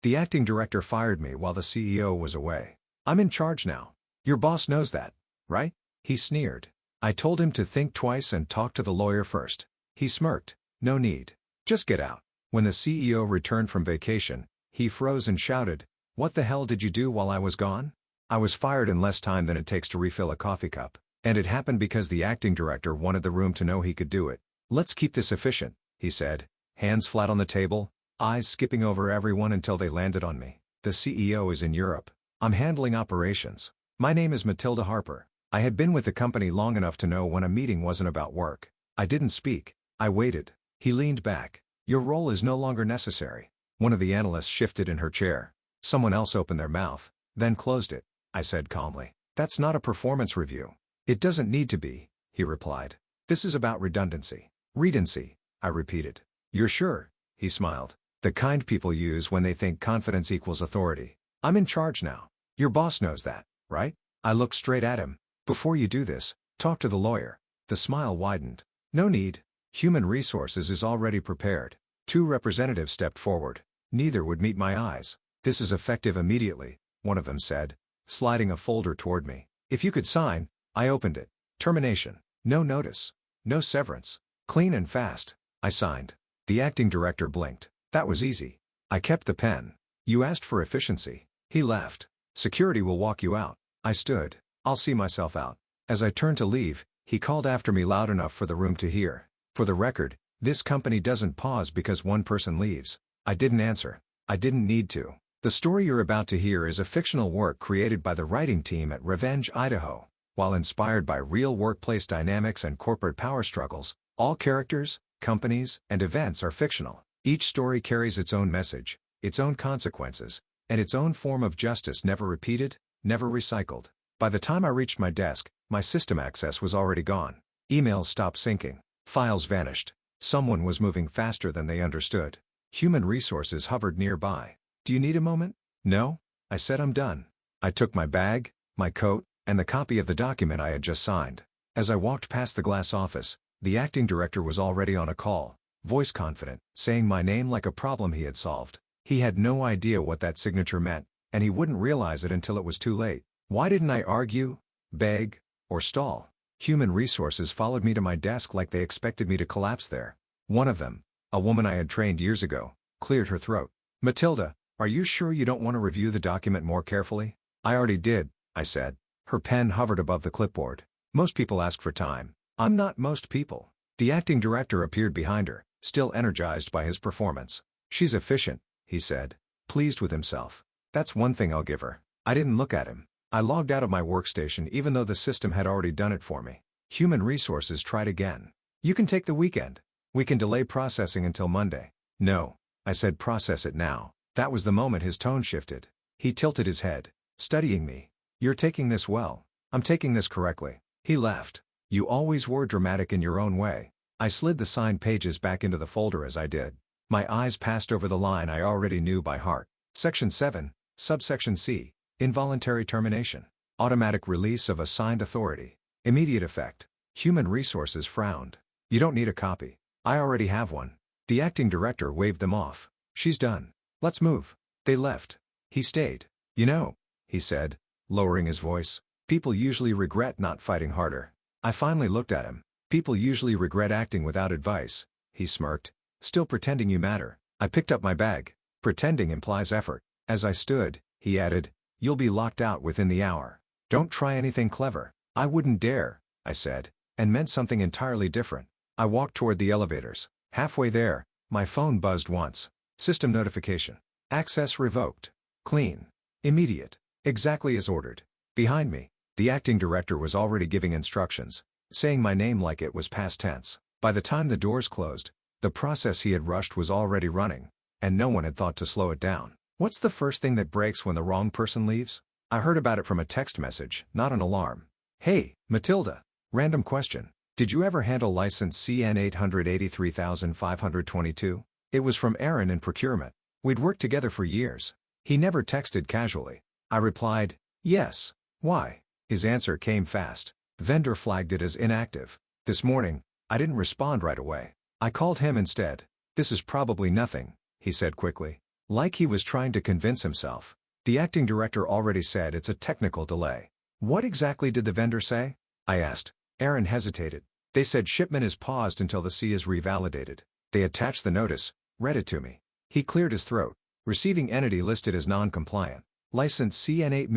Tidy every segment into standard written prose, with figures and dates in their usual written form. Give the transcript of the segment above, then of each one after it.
The acting director fired me while the CEO was away. I'm in charge now. Your boss knows that, right? He sneered. I told him to think twice and talk to the lawyer first. He smirked. No need. Just get out. When the CEO returned from vacation, he froze and shouted, "What the hell did you do while I was gone?" I was fired in less time than it takes to refill a coffee cup. And it happened because the acting director wanted the room to know he could do it. "Let's keep this efficient," he said, hands flat on the table, eyes skipping over everyone until they landed on me. "The CEO is in Europe. I'm handling operations. My name is Matilda Harper." I had been with the company long enough to know when a meeting wasn't about work. I didn't speak. I waited. He leaned back. "Your role is no longer necessary." One of the analysts shifted in her chair. Someone else opened their mouth, then closed it. I said calmly, "That's not a performance review." "It doesn't need to be," he replied. "This is about redundancy." "Redency," I repeated. "You're sure?" He smiled. "The kind people use when they think confidence equals authority. I'm in charge now. Your boss knows that, right?" I looked straight at him. "Before you do this, talk to the lawyer." The smile widened. "No need. Human Resources is already prepared." Two representatives stepped forward. Neither would meet my eyes. "This is effective immediately," one of them said, sliding a folder toward me. "If you could sign." I opened it. "Termination. No notice. No severance. Clean and fast." I signed. The acting director blinked. "That was easy." I kept the pen. "You asked for efficiency." He laughed. "Security will walk you out." I stood. "I'll see myself out." As I turned to leave, he called after me loud enough for the room to hear. "For the record, this company doesn't pause because one person leaves." I didn't answer. I didn't need to. The story you're about to hear is a fictional work created by the writing team at Revenge, Idaho. While inspired by real workplace dynamics and corporate power struggles, all characters, companies, and events are fictional. Each story carries its own message, its own consequences, and its own form of justice, never repeated, never recycled. By the time I reached my desk, my system access was already gone. Emails stopped syncing. Files vanished. Someone was moving faster than they understood. Human Resources hovered nearby. "Do you need a moment?" "No," I said. "I'm done." I took my bag, my coat, and the copy of the document I had just signed. As I walked past the glass office, the acting director was already on a call, voice confident, saying my name like a problem he had solved. He had no idea what that signature meant, and he wouldn't realize it until it was too late. Why didn't I argue, beg, or stall? Human Resources followed me to my desk like they expected me to collapse there. One of them, a woman I had trained years ago, cleared her throat. "Matilda, are you sure you don't want to review the document more carefully?" "I already did," I said. Her pen hovered above the clipboard. "Most people ask for time." "I'm not most people." The acting director appeared behind her, still energized by his performance. "She's efficient," he said, pleased with himself. "That's one thing I'll give her." I didn't look at him. I logged out of my workstation even though the system had already done it for me. Human Resources tried again. "You can take the weekend. We can delay processing until Monday." "No," I said. "Process it now." That was the moment his tone shifted. He tilted his head, studying me. "You're taking this well." "I'm taking this correctly." He laughed. "You always were dramatic in your own way." I slid the signed pages back into the folder as I did. My eyes passed over the line I already knew by heart. Section 7, Subsection C. Involuntary termination. Automatic release of assigned authority. Immediate effect. Human Resources frowned. "You don't need a copy. I already have one." The acting director waved them off. "She's done. Let's move." They left. He stayed. "You know," he said, lowering his voice, "people usually regret not fighting harder." I finally looked at him. "People usually regret acting without advice." He smirked. "Still pretending you matter." I picked up my bag. "Pretending implies effort." As I stood, he added, "You'll be locked out within the hour. Don't try anything clever." "I wouldn't dare," I said, and meant something entirely different. I walked toward the elevators. Halfway there, my phone buzzed once. System notification. Access revoked. Clean. Immediate. Exactly as ordered. Behind me, the acting director was already giving instructions, saying my name like it was past tense. By the time the doors closed, the process he had rushed was already running, and no one had thought to slow it down. What's the first thing that breaks when the wrong person leaves? I heard about it from a text message, not an alarm. "Hey, Matilda. Random question. Did you ever handle license CN 883,522? It was from Aaron in procurement. We'd worked together for years." He never texted casually. I replied, "Yes." "Why?" His answer came fast. "Vendor flagged it as inactive. This morning." I didn't respond right away. I called him instead. "This is probably nothing," he said quickly. Like he was trying to convince himself. The acting director already said it's a technical delay. What exactly did the vendor say? I asked. Aaron hesitated. They said shipment is paused until the C is revalidated. They attached the notice, read it to me. He cleared his throat. Receiving entity listed as non-compliant. License CN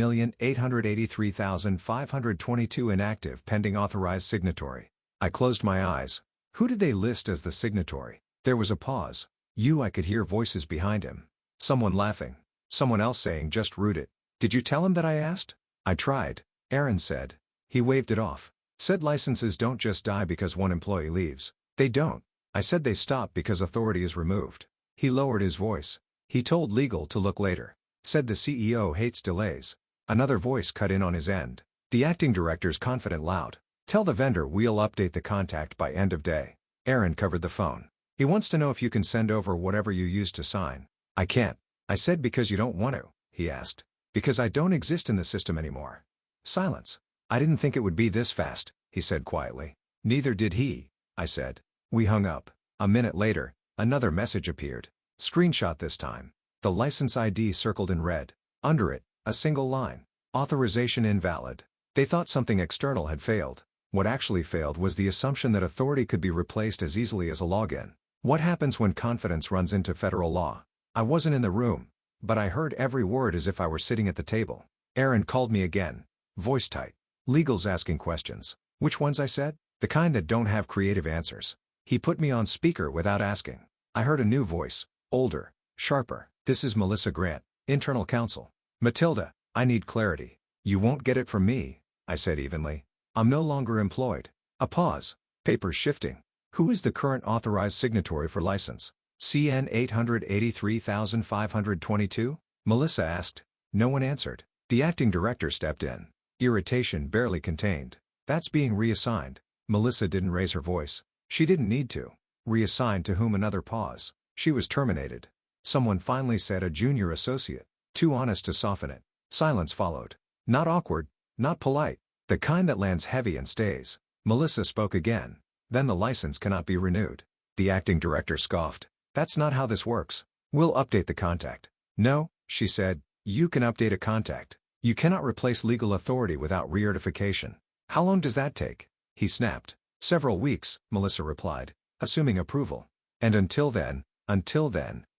8,883,522 inactive pending authorized signatory. I closed my eyes. Who did they list as the signatory? There was a pause. I could hear voices behind him. Someone laughing. Someone else saying just root it. Did you tell him that I asked? I tried. Aaron said. He waved it off. Said licenses don't just die because one employee leaves. They don't. I said they stop because authority is removed. He lowered his voice. He told legal to look later. Said the CEO hates delays. Another voice cut in on his end. The acting director's confident loud. Tell the vendor we'll update the contact by end of day. Aaron covered the phone. He wants to know if you can send over whatever you used to sign. I can't. I said because you don't want to, he asked. Because I don't exist in the system anymore. Silence. I didn't think it would be this fast, he said quietly. Neither did he, I said. We hung up. A minute later, another message appeared. Screenshot this time. The license ID circled in red. Under it, a single line. Authorization invalid. They thought something external had failed. What actually failed was the assumption that authority could be replaced as easily as a login. What happens when confidence runs into federal law? I wasn't in the room, but I heard every word as if I were sitting at the table. Aaron called me again. Voice tight. Legal's asking questions. Which ones? I said. The kind that don't have creative answers. He put me on speaker without asking. I heard a new voice. Older. Sharper. This is Melissa Grant, internal counsel. Matilda, I need clarity. You won't get it from me, I said evenly. I'm no longer employed. A pause. Papers shifting. Who is the current authorized signatory for license? CN 883,522? Melissa asked. No one answered. The acting director stepped in. Irritation barely contained. That's being reassigned. Melissa didn't raise her voice. She didn't need to. Reassigned to whom? Another pause. She was terminated. Someone finally said a junior associate. Too honest to soften it. Silence followed. Not awkward, not polite. The kind that lands heavy and stays. Melissa spoke again. Then the license cannot be renewed. The acting director scoffed. That's not how this works. We'll update the contact. No, she said, you can update a contact. You cannot replace legal authority without re-certification. How long does that take? He snapped. Several weeks, Melissa replied, assuming approval. And until then,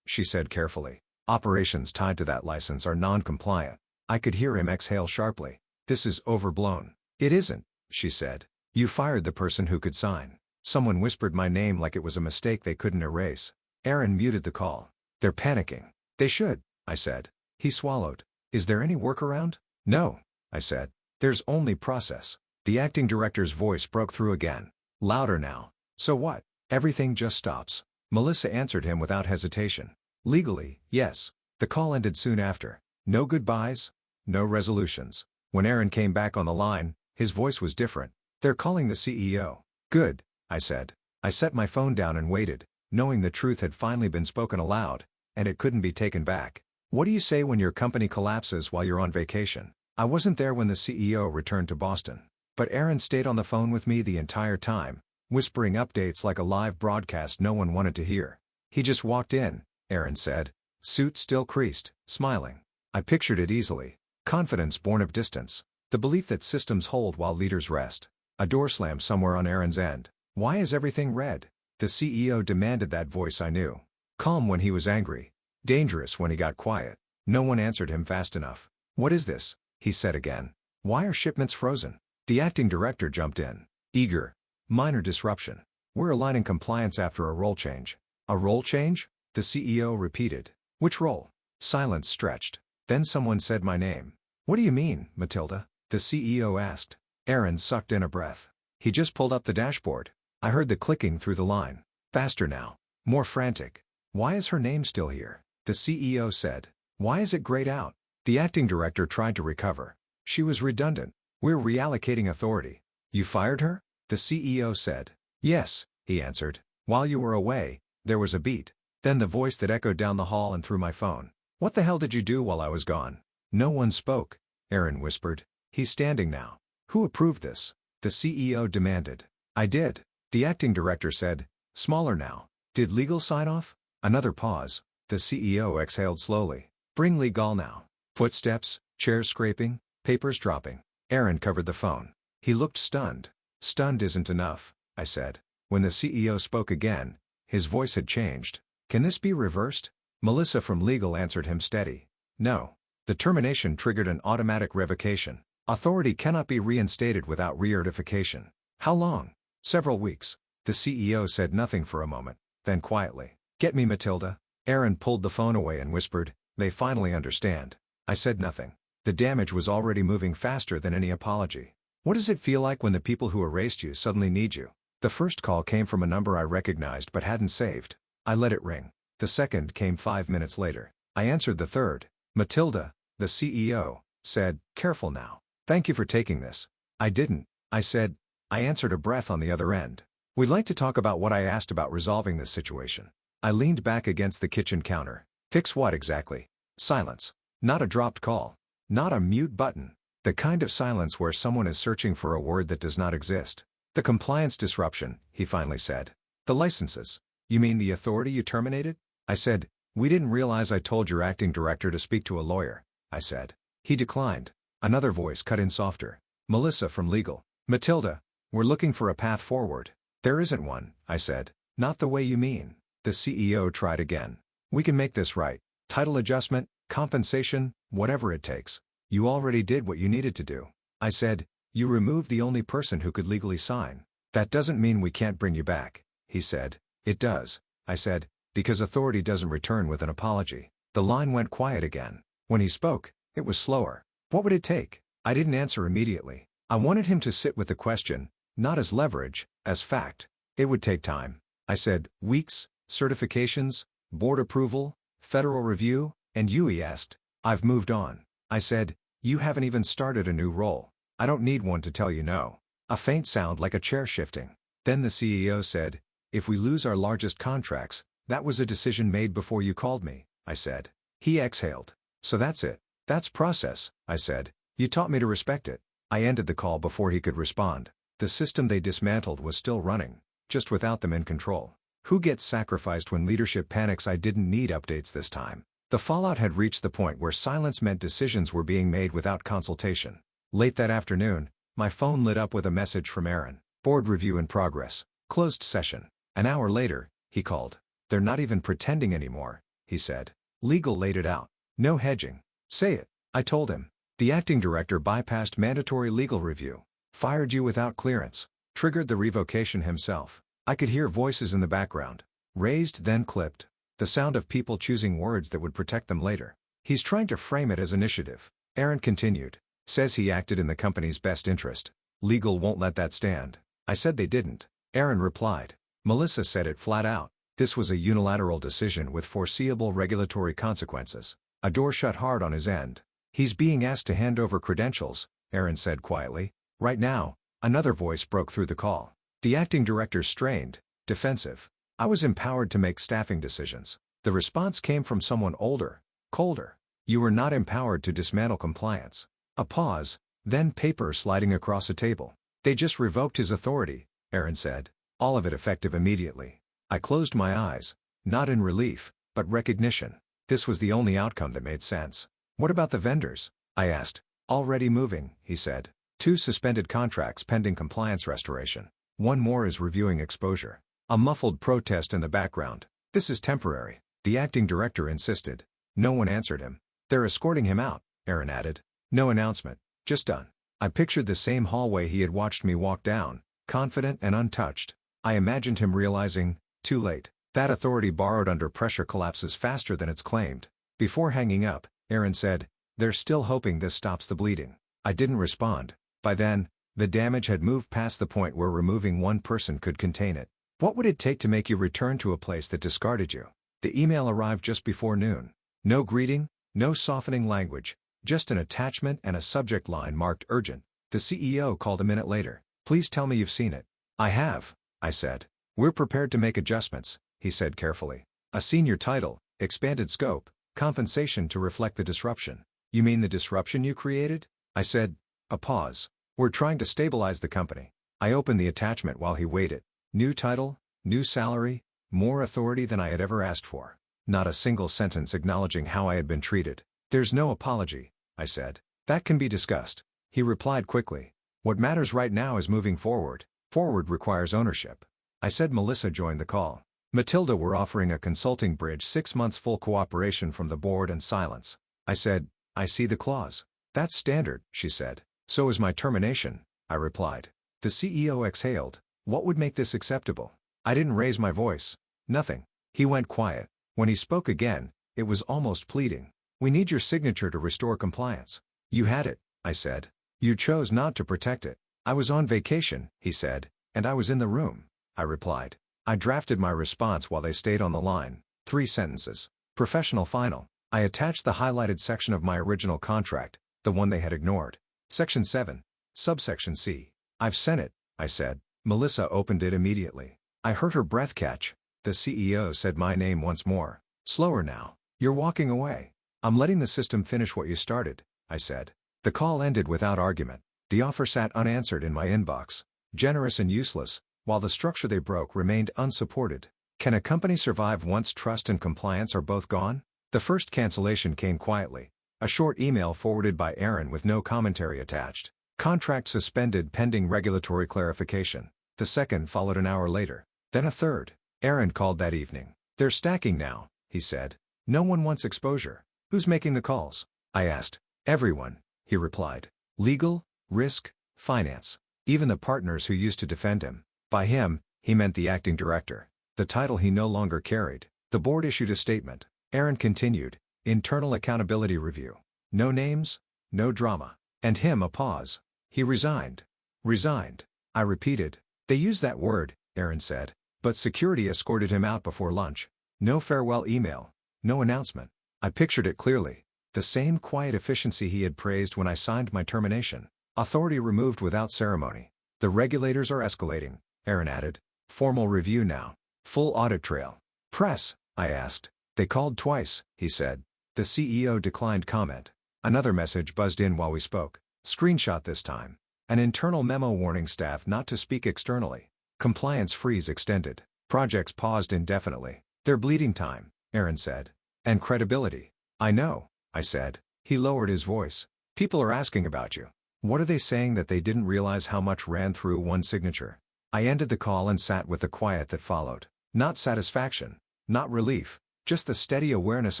she said carefully, operations tied to that license are non-compliant. I could hear him exhale sharply. This is overblown. It isn't, she said. You fired the person who could sign. Someone whispered my name like it was a mistake they couldn't erase. Aaron muted the call. They're panicking. They should, I said. He swallowed. Is there any workaround? No, I said. There's only process. The acting director's voice broke through again. Louder now. So what? Everything just stops. Melissa answered him without hesitation. Legally, yes. The call ended soon after. No goodbyes. No resolutions. When Aaron came back on the line, his voice was different. They're calling the CEO. Good, I said. I set my phone down and waited, knowing the truth had finally been spoken aloud, and it couldn't be taken back. What do you say when your company collapses while you're on vacation? I wasn't there when the CEO returned to Boston. But Aaron stayed on the phone with me the entire time, whispering updates like a live broadcast no one wanted to hear. He just walked in, Aaron said, suit still creased, smiling. I pictured it easily. Confidence born of distance. The belief that systems hold while leaders rest. A door slammed somewhere on Aaron's end. Why is everything red? The CEO demanded that voice I knew. Calm when he was angry. Dangerous when he got quiet. No one answered him fast enough. What is this? He said again. Why are shipments frozen? The acting director jumped in. Eager. Minor disruption. We're aligning compliance after a role change. A role change? The CEO repeated. Which role? Silence stretched. Then someone said my name. What do you mean, Matilda? The CEO asked. Aaron sucked in a breath. He just pulled up the dashboard. I heard the clicking through the line. Faster now. More frantic. Why is her name still here? The CEO said. Why is it grayed out? The acting director tried to recover. She was redundant. We're reallocating authority. You fired her? The CEO said. Yes, he answered. While you were away, there was a beat. Then the voice that echoed down the hall and through my phone. What the hell did you do while I was gone? No one spoke, Aaron whispered. He's standing now. Who approved this? The CEO demanded. I did. The acting director said. Smaller now. Did legal sign off? Another pause. The CEO exhaled slowly. Bring legal now. Footsteps, chairs scraping, papers dropping. Aaron covered the phone. He looked stunned. Stunned isn't enough, I said. When the CEO spoke again, his voice had changed. Can this be reversed? Melissa from legal answered him steady. No. The termination triggered an automatic revocation. Authority cannot be reinstated without re-certification. How long? Several weeks. The CEO said nothing for a moment, then quietly. Get me Matilda. Aaron pulled the phone away and whispered, they finally understand. I said nothing. The damage was already moving faster than any apology. What does it feel like when the people who erased you suddenly need you? The first call came from a number I recognized but hadn't saved. I let it ring. The second came 5 minutes later. I answered the third. Matilda, the CEO, said, careful now. Thank you for taking this. I didn't, I said. I answered a breath on the other end. We'd like to talk about what I asked about resolving this situation. I leaned back against the kitchen counter. Fix what exactly? Silence. Not a dropped call. Not a mute button. The kind of silence where someone is searching for a word that does not exist. The compliance disruption, he finally said. The licenses. You mean the authority you terminated? I said, we didn't realize I told your acting director to speak to a lawyer, I said. He declined. Another voice cut in softer. Melissa from legal. Matilda, we're looking for a path forward. There isn't one, I said. Not the way you mean. The CEO tried again. We can make this right. Title adjustment, compensation, whatever it takes. You already did what you needed to do. I said, you removed the only person who could legally sign. That doesn't mean we can't bring you back, he said. It does, I said, because authority doesn't return with an apology. The line went quiet again. When he spoke, it was slower. What would it take? I didn't answer immediately. I wanted him to sit with the question, not as leverage, as fact. It would take time. I said, weeks, certifications, board approval, federal review, and you, he asked. I've moved on. I said, you haven't even started a new role. I don't need one to tell you no. A faint sound like a chair shifting. Then the CEO said, if we lose our largest contracts, that was a decision made before you called me, I said. He exhaled. So that's it. That's process, I said. You taught me to respect it. I ended the call before he could respond. The system they dismantled was still running, just without them in control. Who gets sacrificed when leadership panics? I didn't need updates this time. The fallout had reached the point where silence meant decisions were being made without consultation. Late that afternoon, my phone lit up with a message from Aaron. Board review in progress. Closed session. An hour later, he called. They're not even pretending anymore, he said. Legal laid it out. No hedging. Say it, I told him. The acting director bypassed mandatory legal review. Fired you without clearance. Triggered the revocation himself. I could hear voices in the background. Raised then clipped. The sound of people choosing words that would protect them later. He's trying to frame it as initiative. Aaron continued. Says he acted in the company's best interest. Legal won't let that stand. I said they didn't. Aaron replied. Melissa said it flat out. This was a unilateral decision with foreseeable regulatory consequences. A door shut hard on his end. He's being asked to hand over credentials, Aaron said quietly. Right now. Another voice broke through the call. The acting director strained, defensive. I was empowered to make staffing decisions. The response came from someone older, colder. You were not empowered to dismantle compliance. A pause, then paper sliding across a table. They just revoked his authority, Aaron said. All of it effective immediately. I closed my eyes, not in relief, but recognition. This was the only outcome that made sense. What about the vendors? I asked. Already moving, he said. 2 suspended contracts pending compliance restoration. 1 more is reviewing exposure. A muffled protest in the background. This is temporary, the acting director insisted. No one answered him. They're escorting him out, Aaron added. No announcement, just done. I pictured the same hallway he had watched me walk down, confident and untouched. I imagined him realizing, too late, that authority borrowed under pressure collapses faster than it's claimed. Before hanging up, Aaron said, they're still hoping this stops the bleeding. I didn't respond. By then, the damage had moved past the point where removing one person could contain it. What would it take to make you return to a place that discarded you? The email arrived just before noon. No greeting, no softening language, just an attachment and a subject line marked urgent. The CEO called a minute later. Please tell me you've seen it. I have, I said. We're prepared to make adjustments, he said carefully. A senior title, expanded scope, compensation to reflect the disruption. You mean the disruption you created? I said. A pause. We're trying to stabilize the company. I opened the attachment while he waited. New title, new salary, more authority than I had ever asked for. Not a single sentence acknowledging how I had been treated. There's no apology, I said. That can be discussed. He replied quickly. What matters right now is moving forward. Forward requires ownership. I said. Melissa joined the call. Matilda were offering a consulting bridge 6 months full cooperation from the board and silence. I said, I see the clause. That's standard, she said. So is my termination, I replied. The CEO exhaled. What would make this acceptable? I didn't raise my voice. Nothing. He went quiet. When he spoke again, it was almost pleading. We need your signature to restore compliance. You had it, I said. You chose not to protect it. I was on vacation, he said, and I was in the room, I replied. I drafted my response while they stayed on the line. 3 sentences. Professional final. I attached the highlighted section of my original contract, the one they had ignored. Section 7. Subsection C. I've sent it, I said. Melissa opened it immediately. I heard her breath catch. The CEO said my name once more. Slower now. You're walking away. I'm letting the system finish what you started, I said. The call ended without argument. The offer sat unanswered in my inbox. Generous and useless, while the structure they broke remained unsupported. Can a company survive once trust and compliance are both gone? The first cancellation came quietly. A short email forwarded by Aaron with no commentary attached. Contract suspended pending regulatory clarification. The second followed an hour later. Then a third. Aaron called that evening. They're stacking now, he said. No one wants exposure. Who's making the calls? I asked. Everyone, he replied. Legal, risk, finance. Even the partners who used to defend him. By him, he meant the acting director. The title he no longer carried. The board issued a statement. Aaron continued. Internal accountability review. No names, no drama. And him a pause. He resigned. Resigned. I repeated. They used that word, Aaron said. But security escorted him out before lunch. No farewell email. No announcement. I pictured it clearly. The same quiet efficiency he had praised when I signed my termination. Authority removed without ceremony. The regulators are escalating, Aaron added. Formal review now. Full audit trail. Press, I asked. They called twice, he said. The CEO declined comment. Another message buzzed in while we spoke. Screenshot this time. An internal memo warning staff not to speak externally. Compliance freeze extended. Projects paused indefinitely. They're bleeding time, Aaron said. And credibility. I know, I said. He lowered his voice. People are asking about you. What are they saying that they didn't realize how much ran through one signature? I ended the call and sat with the quiet that followed. Not satisfaction. Not relief. Just the steady awareness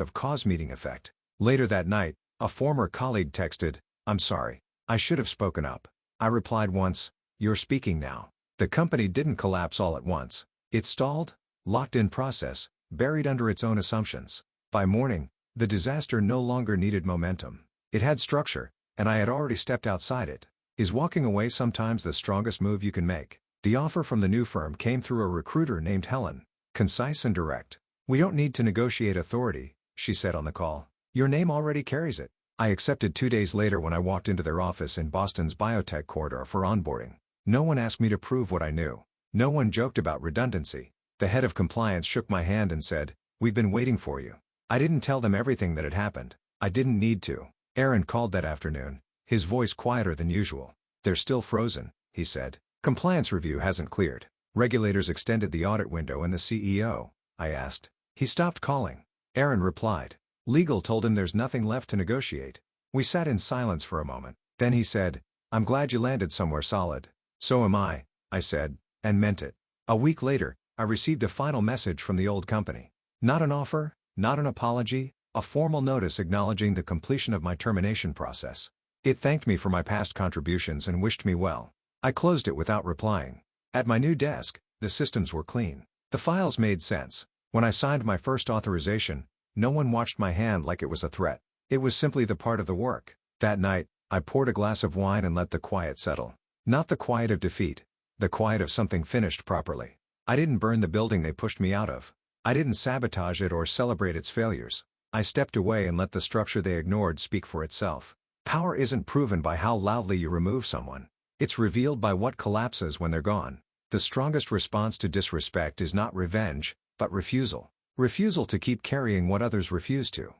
of cause-meeting effect. Later that night, a former colleague texted, I'm sorry. I should have spoken up. I replied once, you're speaking now. The company didn't collapse all at once. It stalled, locked in process, buried under its own assumptions. By morning, the disaster no longer needed momentum. It had structure, and I had already stepped outside it. Is walking away sometimes the strongest move you can make? The offer from the new firm came through a recruiter named Helen. Concise and direct. We don't need to negotiate authority, she said on the call. Your name already carries it. I accepted 2 days later when I walked into their office in Boston's biotech corridor for onboarding. No one asked me to prove what I knew. No one joked about redundancy. The head of compliance shook my hand and said, we've been waiting for you. I didn't tell them everything that had happened. I didn't need to. Aaron called that afternoon, his voice quieter than usual. They're still frozen, he said. Compliance review hasn't cleared. Regulators extended the audit window and the CEO, I asked. He stopped calling. Aaron replied. Legal told him there's nothing left to negotiate. We sat in silence for a moment. Then he said, I'm glad you landed somewhere solid. So am I said, and meant it. A week later, I received a final message from the old company. Not an offer, not an apology, a formal notice acknowledging the completion of my termination process. It thanked me for my past contributions and wished me well. I closed it without replying. At my new desk, the systems were clean. The files made sense. When I signed my first authorization, no one watched my hand like it was a threat. It was simply the part of the work. That night, I poured a glass of wine and let the quiet settle. Not the quiet of defeat. The quiet of something finished properly. I didn't burn the building they pushed me out of. I didn't sabotage it or celebrate its failures. I stepped away and let the structure they ignored speak for itself. Power isn't proven by how loudly you remove someone. It's revealed by what collapses when they're gone. The strongest response to disrespect is not revenge, but refusal. Refusal to keep carrying what others refuse to.